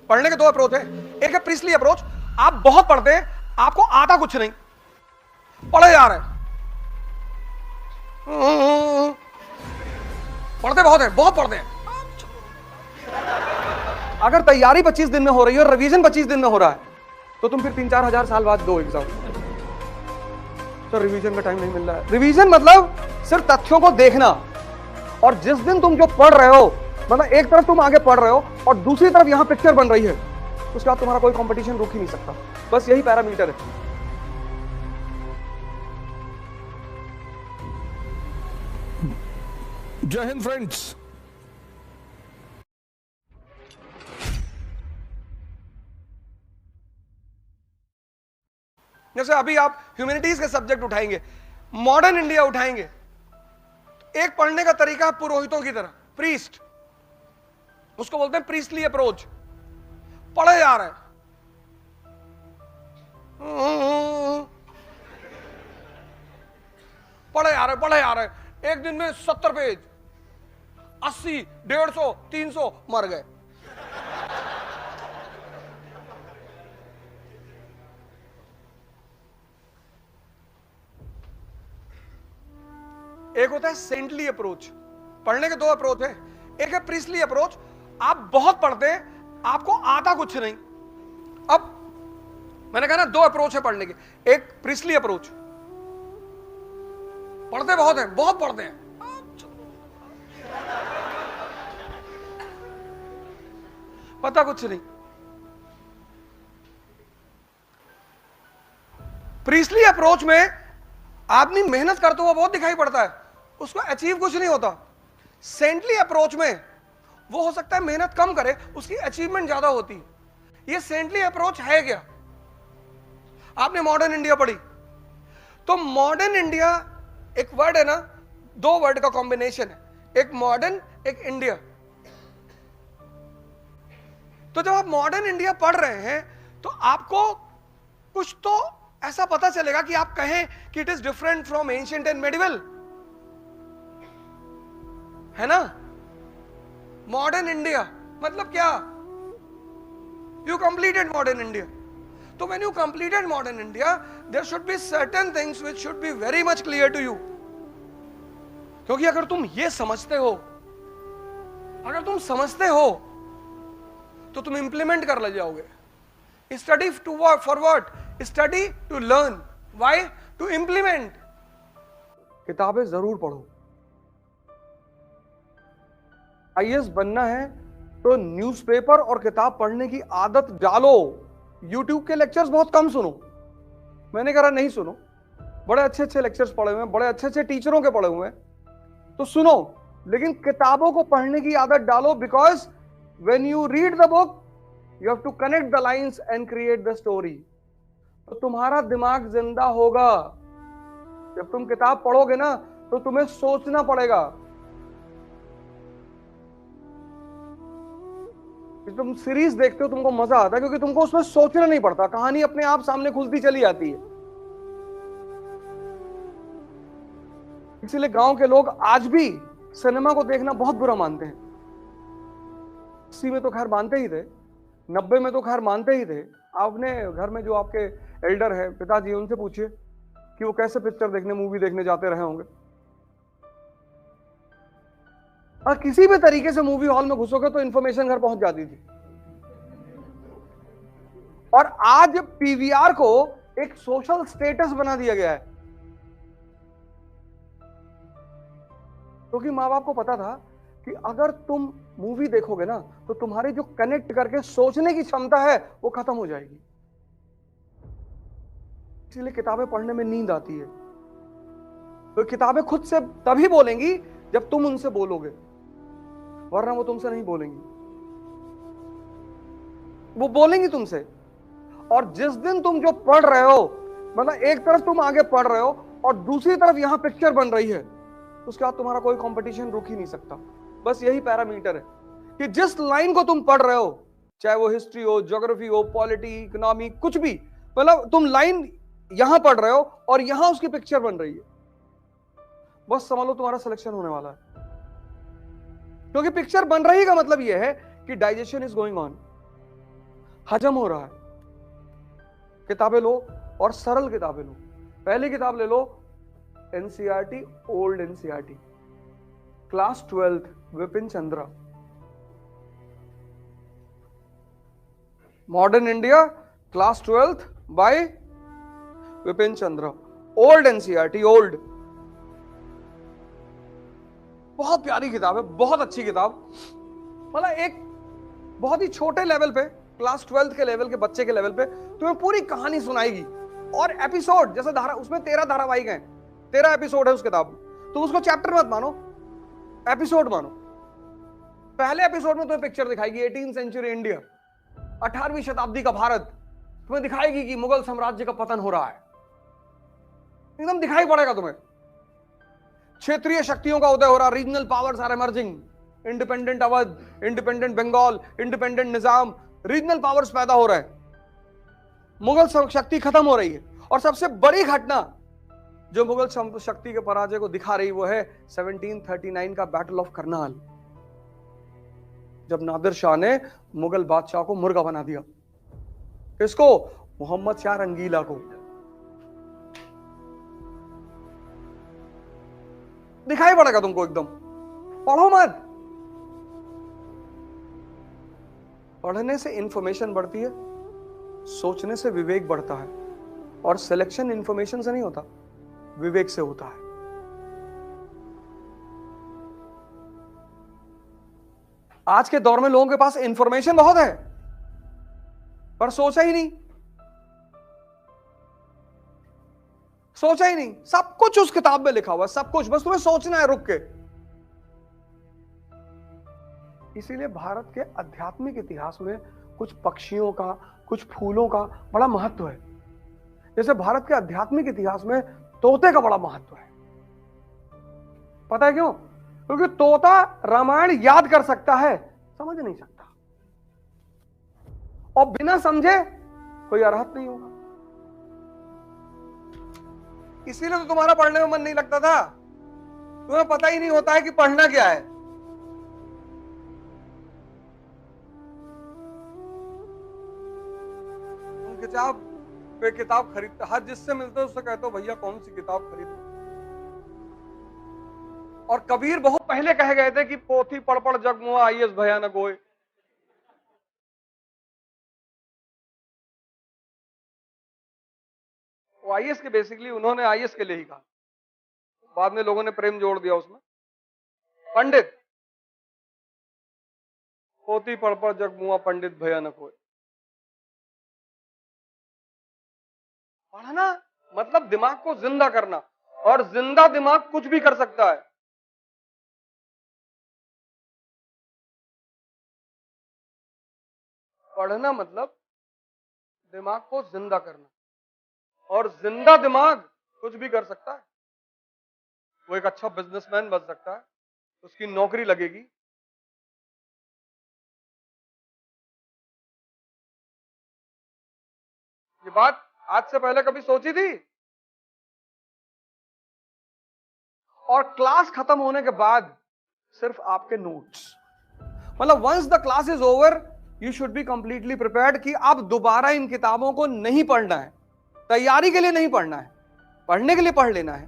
पढ़ने के दो अप्रोच है। एक है प्रीस्टली अप्रोच, आप बहुत पढ़ते हैं, आपको आता कुछ नहीं, पढ़े जा रहे हैं, पढ़ते बहुत है, बहुत पढ़ते हैं। अगर तैयारी 25 दिन में हो रही है और रिवीजन 25 दिन में हो रहा है, तो तुम फिर 3-4 हजार साल बाद दो एग्जाम। तो रिवीजन का टाइम नहीं मिल रहा है। रिवीजन मतलब सिर्फ तथ्यों को देखना, और जिस दिन तुम जो पढ़ रहे हो, मतलब एक तरफ तुम आगे पढ़ रहे हो और दूसरी तरफ यहां पिक्चर बन रही है, उसके बाद तुम्हारा कोई कंपटीशन रुक ही नहीं सकता। बस यही पैरामीटर है। जय हिंद फ्रेंड्स। जैसे अभी आप ह्यूमैनिटीज के सब्जेक्ट उठाएंगे, मॉडर्न इंडिया उठाएंगे, एक पढ़ने का तरीका है पुरोहितों की तरह, प्रीस्ट, उसको बोलते हैं प्रीस्टली अप्रोच। पढ़े जा रहे हैं, पढ़े जा रहे, पढ़े जा रहे, एक दिन में 70 पेज, 80, 150, 300 मर गए। एक होता है सेंटली अप्रोच। पढ़ने के दो अप्रोच है। एक है प्रीस्टली अप्रोच, आप बहुत पढ़ते हैं, आपको आता कुछ नहीं। अब मैंने कहा ना, दो अप्रोच है पढ़ने के। एक प्रीस्टली अप्रोच, पढ़ते बहुत हैं, बहुत पढ़ते हैं, पता कुछ नहीं। प्रीस्टली अप्रोच में आदमी मेहनत करता हुआ बहुत दिखाई पड़ता है, उसको अचीव कुछ नहीं होता। सेंटली अप्रोच में वो हो सकता है मेहनत कम करे, उसकी अचीवमेंट ज्यादा होती है। ये सेंटली अप्रोच है क्या? आपने मॉडर्न इंडिया पढ़ी, तो मॉडर्न इंडिया एक वर्ड है ना, दो वर्ड का कॉम्बिनेशन है, एक मॉडर्न एक इंडिया। तो जब आप मॉडर्न इंडिया पढ़ रहे हैं तो आपको कुछ तो ऐसा पता चलेगा कि आप कहें कि it is different from ancient and medieval, है ना। मॉडर्न इंडिया मतलब क्या? You completed modern India. तो when you completed modern India, there should be certain things which should be very much clear to you. क्योंकि अगर तुम ये समझते हो, अगर तुम समझते हो, तो तुम इंप्लीमेंट कर ले जाओगे। Study to for what? Study to learn. Why? To implement. किताबें जरूर पढ़ो। आईएएस बनना है तो न्यूज़पेपर और किताब पढ़ने की आदत डालो। यूट्यूब के लेक्चर्स बहुत कम सुनो, मैंने कहा नहीं सुनो, बड़े अच्छे अच्छे लेक्चर्स पढ़े हुए हैं, बड़े अच्छे अच्छे टीचरों के पढ़े हुए हैं, तो सुनो, लेकिन किताबों को पढ़ने की आदत डालो। Because when you read the book, you have to connect the lines and create the story. तो तुम्हारा दिमाग जिंदा होगा। जब तुम किताब पढ़ोगे ना, तो तुम्हें सोचना पड़ेगा। तुम सीरीज देखते हो, तुमको मजा आता है क्योंकि तुमको उसमें सोचना नहीं पड़ता, कहानी अपने आप सामने खुलती चली आती है। इसीलिए गांव के लोग आज भी सिनेमा को देखना बहुत बुरा मानते हैं। 80 में तो खैर मानते ही थे, 90 में तो खैर मानते ही थे। आपने घर में जो आपके एल्डर है, पिताजी, उनसे पूछिए कि वो कैसे पिक्चर देखने, मूवी देखने जाते रहे होंगे। और किसी भी तरीके से मूवी हॉल में घुसोगे तो इंफॉर्मेशन घर पहुंच जाती थी। और आज पीवीआर को एक सोशल स्टेटस बना दिया गया है, क्योंकि मां बाप को पता था कि अगर तुम मूवी देखोगे ना, तो तुम्हारी जो कनेक्ट करके सोचने की क्षमता है वो खत्म हो जाएगी। इसलिए किताबें पढ़ने में नींद आती है। तो किताबें खुद से तभी बोलेंगी जब तुम उनसे बोलोगे, वरना वो तुमसे नहीं बोलेंगी। वो बोलेंगी तुमसे। और जिस दिन तुम जो पढ़ रहे हो, मतलब एक तरफ तुम आगे पढ़ रहे हो और दूसरी तरफ यहां पिक्चर बन रही है, उसके बाद तुम्हारा कोई कंपटीशन रुक ही नहीं सकता। बस यही पैरामीटर है कि जिस लाइन को तुम पढ़ रहे हो, चाहे वो हिस्ट्री हो, ज्योग्राफी हो, पॉलिटी, इकोनॉमी, कुछ भी, मतलब तुम लाइन यहां पढ़ रहे हो और यहां उसकी पिक्चर बन रही है, बस समझ लो तुम्हारा सिलेक्शन होने वाला है। क्योंकि पिक्चर बन रही का मतलब यह है कि डाइजेशन इज गोइंग ऑन। हजम हो रहा है। किताबें लो और सरल किताबें लो। पहली किताब ले लो NCERT, old NCERT, class 12th, Vipin Chandra. Modern India, class 12th by Vipin Chandra. Old NCERT, old, बहुत प्यारी किताब है, बहुत अच्छी किताब। मतलब एक बहुत ही छोटे लेवल पे, क्लास 12th के लेवल के बच्चे के लेवल पे तुम्हें पूरी कहानी सुनाएगी। और एपिसोड जैसे धारा, उसमें 13 धारावाहिक हैं, 13 एपिसोड है उस किताब में। तुम उसको चैप्टर मत मानो, एपिसोड मानो। पहले एपिसोड में तुम्हें पिक्चर दिखाएगी 18th सेंचुरी इंडिया, 18वीं शताब्दी का भारत। तुम्हें दिखाएगी कि मुगल साम्राज्य का पतन हो रहा है, एकदम दिखाई पड़ेगा तुम्हें। क्षेत्रीय शक्तियों का उदय हो रहा, regional powers are emerging, independent Awadh, independent Bengal, independent Nizam, regional powers पैदा हो रहे हैं, मुगल शक्ति खत्म हो रही है। और सबसे बड़ी घटना जो मुगल शक्ति के पराजय को दिखा रही वो है 1739 का बैटल ऑफ करनाल, जब नादिर शाह ने मुगल बादशाह को मुर्गा बना दिया। किसको? मोहम्मद शाह रंगीला को। दिखाई पड़ेगा तुमको एकदम। पढ़ो मत, पढ़ने से इंफॉर्मेशन बढ़ती है, सोचने से विवेक बढ़ता है। और सिलेक्शन इंफॉर्मेशन से नहीं होता, विवेक से होता है। आज के दौर में लोगों के पास इंफॉर्मेशन बहुत है पर सोचा ही नहीं, सोचा ही नहीं। सब कुछ उस किताब में लिखा हुआ है, सब कुछ, बस तुम्हें सोचना है रुक के। इसीलिए भारत के आध्यात्मिक इतिहास में कुछ पक्षियों का, कुछ फूलों का बड़ा महत्व है। जैसे भारत के आध्यात्मिक इतिहास में तोते का बड़ा महत्व है। पता है क्यों? क्योंकि तोता रामायण याद कर सकता है, समझ नहीं सकता, और बिना समझे कोई अर्हत नहीं होगा। इसीलिए तो तुम्हारा पढ़ने में मन नहीं लगता था। तुम्हें पता ही नहीं होता है कि पढ़ना क्या है। तुम किताब पे किताब खरीदते, हर जिससे मिलते हो उससे कहते हो भैया कौन सी किताब खरीदो। और कबीर बहुत पहले कह गए थे कि पोथी पढ़ पढ़ जग मुआ, आईएएस भयानक होए। वो आईएएस के बेसिकली उन्होंने आईएएस के लिए ही कहा, बाद में लोगों ने प्रेम जोड़ दिया उसमें। पंडित, पोथी पढ़ पढ़ जग मुआ, पंडित भयानक होए। पढ़ना मतलब दिमाग को जिंदा करना, और जिंदा दिमाग कुछ भी कर सकता है। पढ़ना मतलब दिमाग को जिंदा करना, और जिंदा दिमाग कुछ भी कर सकता है। वो एक अच्छा बिजनेसमैन बन सकता है, उसकी नौकरी लगेगी। ये बात आज से पहले कभी सोची थी? और क्लास खत्म होने के बाद सिर्फ आपके नोट्स, मतलब once the class is over you should be completely prepared कि आप दोबारा इन किताबों को नहीं पढ़ना है। तैयारी के लिए नहीं पढ़ना है, पढ़ने के लिए पढ़ लेना है।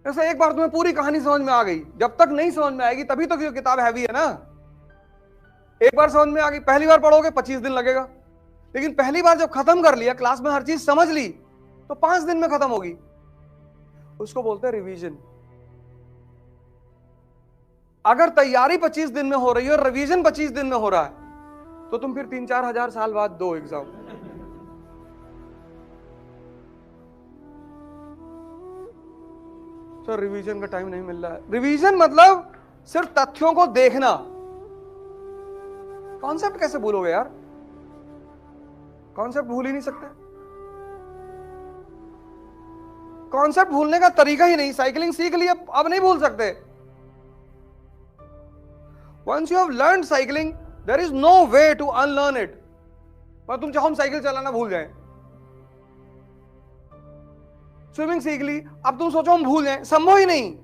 जैसे एक बार तुम्हें पूरी कहानी समझ में आ गई, जब तक नहीं समझ में आएगी तभी तो ये किताब हैवी है ना। एक बार समझ में आ गई, पहली बार पढ़ोगे 25 दिन लगेगा, लेकिन पहली बार जब खत्म कर लिया, क्लास में हर चीज समझ ली, तो 5 दिन में खत्म होगी। उसको बोलते हैं रिवीजन। अगर तैयारी 25 दिन में हो रही है और रिवीजन 25 दिन में हो रहा है, तो तुम फिर 3-4 हजार साल बाद दो एग्जाम। तो रिवीजन का टाइम नहीं मिल रहा है। रिवीजन मतलब सिर्फ तथ्यों को देखना। कॉन्सेप्ट कैसे भूलोगे यार? कॉन्सेप्ट भूल ही नहीं सकते। कॉन्सेप्ट भूलने का तरीका ही नहीं। साइकिलिंग सीख लिया, अब नहीं भूल सकते। Once you have learned cycling, there is no way to unlearn it. पर तुम चाहो हम साइकिल चलाना भूल जाएं। स्विमिंग सीख ली, अब तुम सोचो हम भूल जाएं, संभव ही नहीं।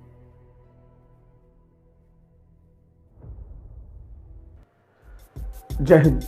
जय हिंद।